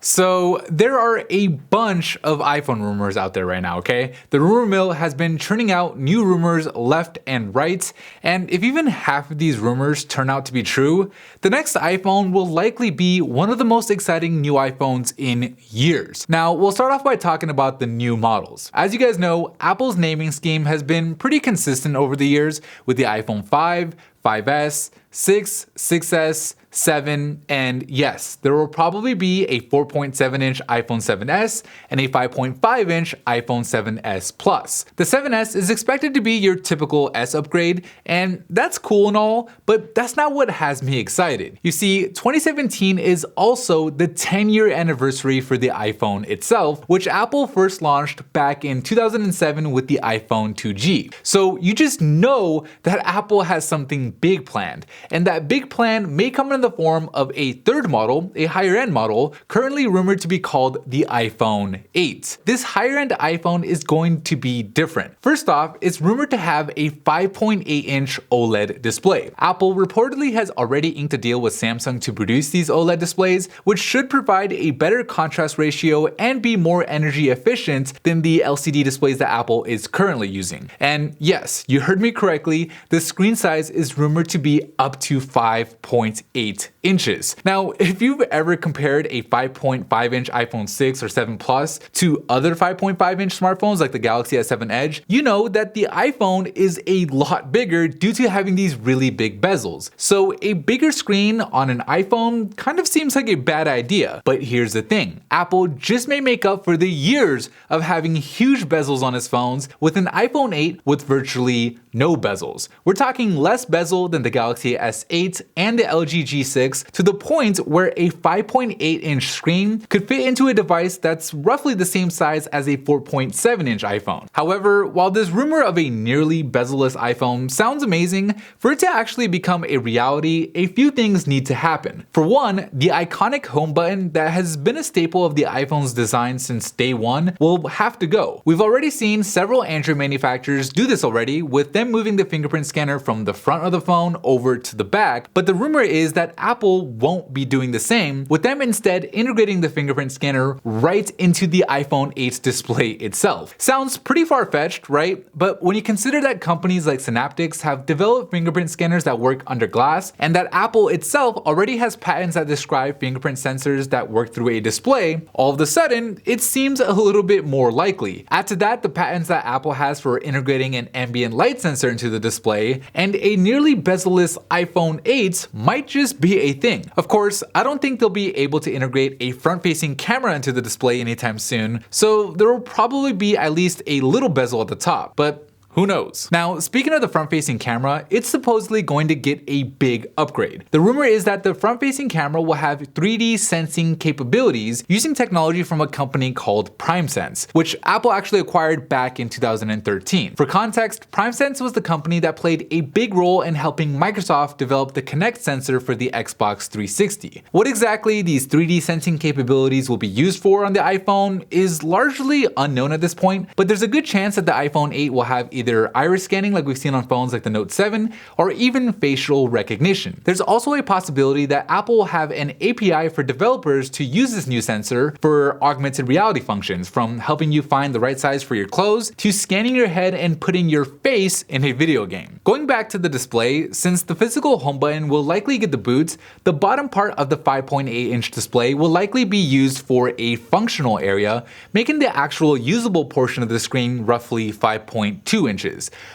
So there are a bunch of iPhone rumors out there right now, okay? The rumor mill has been churning out new rumors left and right, and if even half of these rumors turn out to be true, the next iPhone will likely be one of the most exciting new iPhones in years. Now, we'll start off by talking about the new models. As you guys know, Apple's naming scheme has been pretty consistent over the years with the iPhone 5, 5S, 6, 6S, 7, and yes, there will probably be a 4.7-inch iPhone 7S and a 5.5-inch iPhone 7S Plus. The 7S is expected to be your typical S upgrade, and that's cool and all, but that's not what has me excited. You see, 2017 is also the 10-year anniversary for the iPhone itself, which Apple first launched back in 2007 with the iPhone 2G. So you just know that Apple has something big planned, and that big plan may come in the form of a third model, a higher end model, currently rumored to be called the iPhone 8. This higher end iPhone is going to be different. First off, it's rumored to have a 5.8-inch OLED display. Apple reportedly has already inked a deal with Samsung to produce these OLED displays, which should provide a better contrast ratio and be more energy efficient than the LCD displays that Apple is currently using. And yes, you heard me correctly, the screen size is rumored to be up to 5.8 inches. Now, if you've ever compared a 5.5-inch iPhone 6 or 7 Plus to other 5.5-inch smartphones like the Galaxy S7 Edge, you know that the iPhone is a lot bigger due to having these really big bezels. So a bigger screen on an iPhone kind of seems like a bad idea. But here's the thing, Apple just may make up for the years of having huge bezels on its phones with an iPhone 8 with virtually no bezels. We're talking less bezel than the Galaxy S8 and the LG G6, to the point where a 5.8-inch screen could fit into a device that's roughly the same size as a 4.7-inch iPhone. However, while this rumor of a nearly bezel-less iPhone sounds amazing, for it to actually become a reality, a few things need to happen. For one, the iconic home button that has been a staple of the iPhone's design since day one will have to go. We've already seen several Android manufacturers do this already, with them moving the fingerprint scanner from the front of the phone over to the back, but the rumor is that Apple won't be doing the same, with them instead integrating the fingerprint scanner right into the iPhone 8's display itself. Sounds pretty far-fetched, right? But when you consider that companies like Synaptics have developed fingerprint scanners that work under glass, and that Apple itself already has patents that describe fingerprint sensors that work through a display, all of a sudden, it seems a little bit more likely. Add to that the patents that Apple has for integrating an ambient light sensor into the display, and a nearly bezel-less iPhone 8 might just be a thing. Of course, I don't think they'll be able to integrate a front-facing camera into the display anytime soon, so there will probably be at least a little bezel at the top, but who knows? Now, speaking of the front-facing camera, it's supposedly going to get a big upgrade. The rumor is that the front-facing camera will have 3D sensing capabilities using technology from a company called PrimeSense, which Apple actually acquired back in 2013. For context, PrimeSense was the company that played a big role in helping Microsoft develop the Kinect sensor for the Xbox 360. What exactly these 3D sensing capabilities will be used for on the iPhone is largely unknown at this point, but there's a good chance that the iPhone 8 will have either iris scanning like we've seen on phones like the Note 7, or even facial recognition. There's also a possibility that Apple will have an API for developers to use this new sensor for augmented reality functions, from helping you find the right size for your clothes to scanning your head and putting your face in a video game. Going back to the display, since the physical home button will likely get the boot, the bottom part of the 5.8-inch display will likely be used for a functional area, making the actual usable portion of the screen roughly 5.2 inches.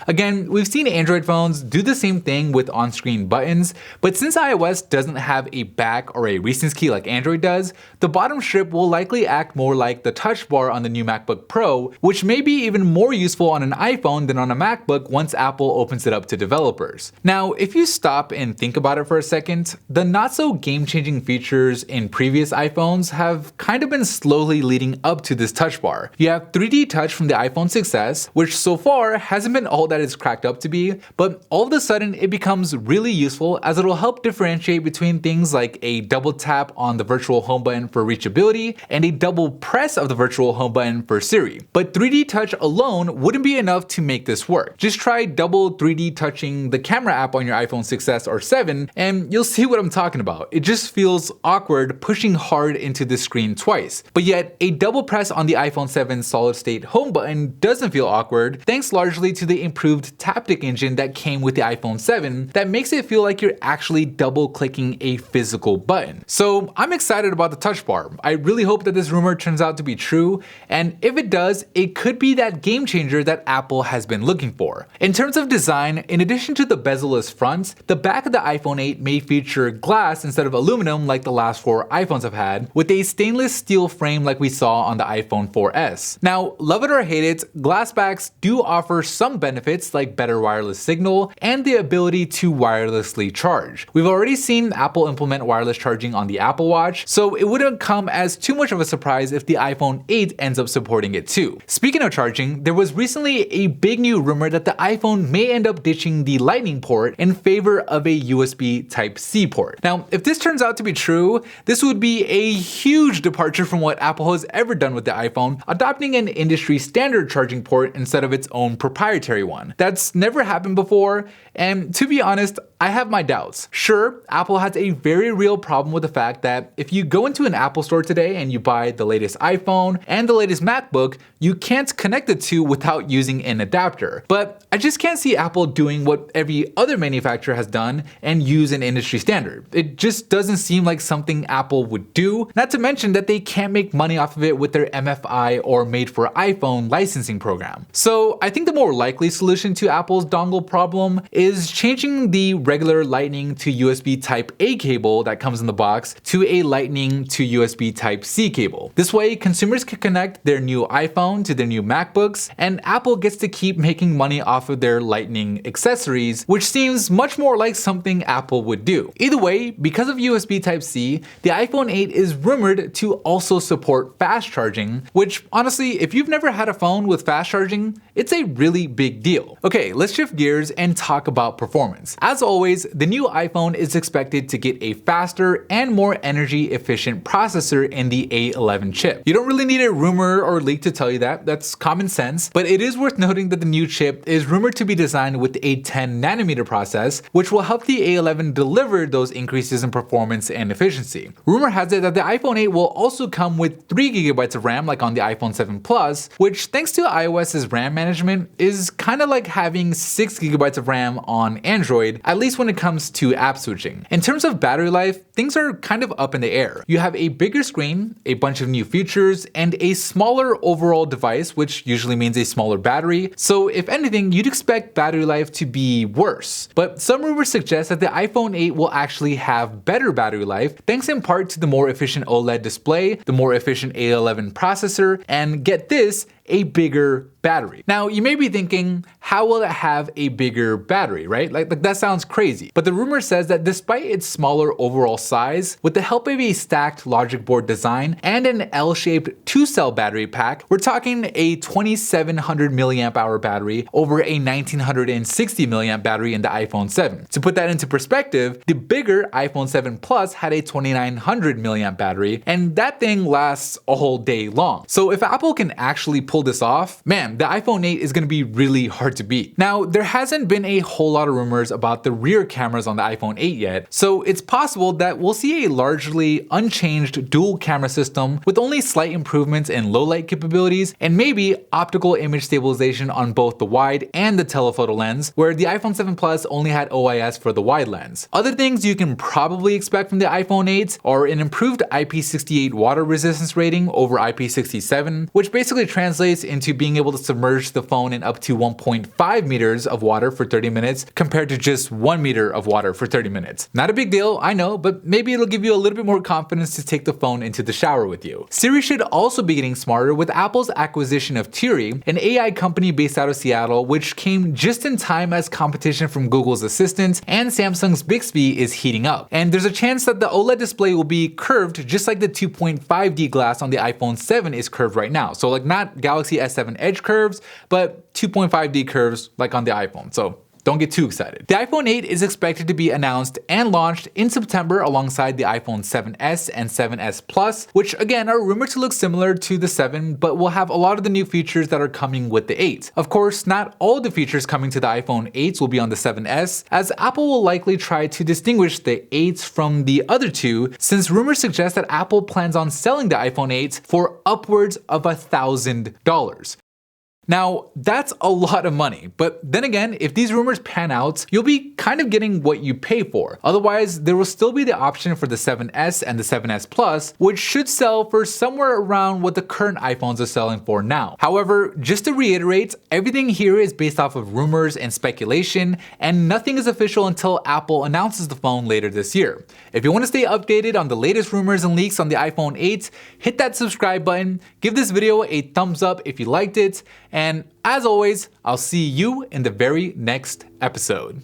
Again, we've seen Android phones do the same thing with on-screen buttons, but since iOS doesn't have a back or a recents key like Android does, the bottom strip will likely act more like the touch bar on the new MacBook Pro, which may be even more useful on an iPhone than on a MacBook once Apple opens it up to developers. Now, if you stop and think about it for a second, the not so game-changing features in previous iPhones have kind of been slowly leading up to this touch bar. You have 3D touch from the iPhone 6s, which so far hasn't been all that it's cracked up to be, but all of a sudden it becomes really useful as it'll help differentiate between things like a double tap on the virtual home button for reachability and a double press of the virtual home button for Siri. But 3D touch alone wouldn't be enough to make this work. Just try double 3D touching the camera app on your iPhone 6s or 7 and you'll see what I'm talking about. It just feels awkward pushing hard into the screen twice. But yet a double press on the iPhone 7 solid state home button doesn't feel awkward, thanks largely to the improved Taptic engine that came with the iPhone 7 that makes it feel like you're actually double clicking a physical button. So I'm excited about the touch bar. I really hope that this rumor turns out to be true, and if it does, it could be that game changer that Apple has been looking for. In terms of design, in addition to the bezel-less front, the back of the iPhone 8 may feature glass instead of aluminum like the last 4 iPhones have had, with a stainless steel frame like we saw on the iPhone 4S. Now, love it or hate it, glass backs do offer some benefits like better wireless signal and the ability to wirelessly charge. We've already seen Apple implement wireless charging on the Apple Watch, so it wouldn't come as too much of a surprise if the iPhone 8 ends up supporting it too. Speaking of charging, there was recently a big new rumor that the iPhone may end up ditching the Lightning port in favor of a USB Type-C port. Now, if this turns out to be true, this would be a huge departure from what Apple has ever done with the iPhone, adopting an industry standard charging port instead of its own proprietary one. That's never happened before, and to be honest, I have my doubts. Sure, Apple has a very real problem with the fact that if you go into an Apple store today and you buy the latest iPhone and the latest MacBook, you can't connect the two without using an adapter. But I just can't see Apple doing what every other manufacturer has done and use an industry standard. It just doesn't seem like something Apple would do, not to mention that they can't make money off of it with their MFI or made for iPhone licensing program. So I think the more likely solution to Apple's dongle problem is changing the regular Lightning to USB Type-A cable that comes in the box to a Lightning to USB Type-C cable. This way, consumers can connect their new iPhone to their new MacBooks, and Apple gets to keep making money off of their Lightning accessories, which seems much more like something Apple would do. Either way, because of USB Type-C, the iPhone 8 is rumored to also support fast charging, which honestly, if you've never had a phone with fast charging, it's a really big deal. Okay, let's shift gears and talk about performance. As always, the new iPhone is expected to get a faster and more energy efficient processor in the A11 chip. You don't really need a rumor or leak to tell you that, that's common sense, but it is worth noting that the new chip is rumored to be designed with a 10nm process, which will help the A11 deliver those increases in performance and efficiency. Rumor has it that the iPhone 8 will also come with 3GB of RAM like on the iPhone 7 Plus, which thanks to iOS's RAM management is kind of like having 6GB of RAM on Android, at least when it comes to app switching. In terms of battery life, things are kind of up in the air. You have a bigger screen, a bunch of new features, and a smaller overall device, which usually means a smaller battery. So if anything, you'd expect battery life to be worse. But some rumors suggest that the iPhone 8 will actually have better battery life, thanks in part to the more efficient OLED display, the more efficient A11 processor, and get this, a bigger battery. Now, you may be thinking, how will it have a bigger battery, right? Like that sounds crazy. But the rumor says that despite its smaller overall size, with the help of a stacked logic board design and an L-shaped 2-cell battery pack, we're talking a 2700 mAh battery over a 1960 mAh battery in the iPhone 7. To put that into perspective, the bigger iPhone 7 Plus had a 2900 mAh battery, and that thing lasts a whole day long. So if Apple can actually pull this off, man, the iPhone 8 is going to be really hard to beat. Now, there hasn't been a whole lot of rumors about the rear cameras on the iPhone 8 yet, so it's possible that we'll see a largely unchanged dual camera system with only slight improvements in low light capabilities and maybe optical image stabilization on both the wide and the telephoto lens, where the iPhone 7 Plus only had OIS for the wide lens. Other things you can probably expect from the iPhone 8 are an improved IP68 water resistance rating over IP67, which basically translates into being able to submerge the phone in up to 1.5 meters of water for 30 minutes compared to just 1 meter of water for 30 minutes. Not a big deal, I know, but maybe it'll give you a little bit more confidence to take the phone into the shower with you. Siri should also be getting smarter with Apple's acquisition of Siri, an AI company based out of Seattle, which came just in time as competition from Google's Assistant and Samsung's Bixby is heating up. And there's a chance that the OLED display will be curved just like the 2.5D glass on the iPhone 7 is curved right now. So like not Galaxy S7 Edge curves, but 2.5D curves like on the iPhone. So don't get too excited. The iPhone 8 is expected to be announced and launched in September alongside the iPhone 7s and 7s Plus, which again are rumored to look similar to the 7, but will have a lot of the new features that are coming with the 8. Of course, not all the features coming to the iPhone 8s will be on the 7s, as Apple will likely try to distinguish the 8s from the other two, since rumors suggest that Apple plans on selling the iPhone 8 for upwards of $1,000. Now, that's a lot of money, but then again, if these rumors pan out, you'll be kind of getting what you pay for. Otherwise, there will still be the option for the 7s and the 7s Plus, which should sell for somewhere around what the current iPhones are selling for now. However, just to reiterate, everything here is based off of rumors and speculation, and nothing is official until Apple announces the phone later this year. If you want to stay updated on the latest rumors and leaks on the iPhone 8, hit that subscribe button, give this video a thumbs up if you liked it, and as always, I'll see you in the very next episode.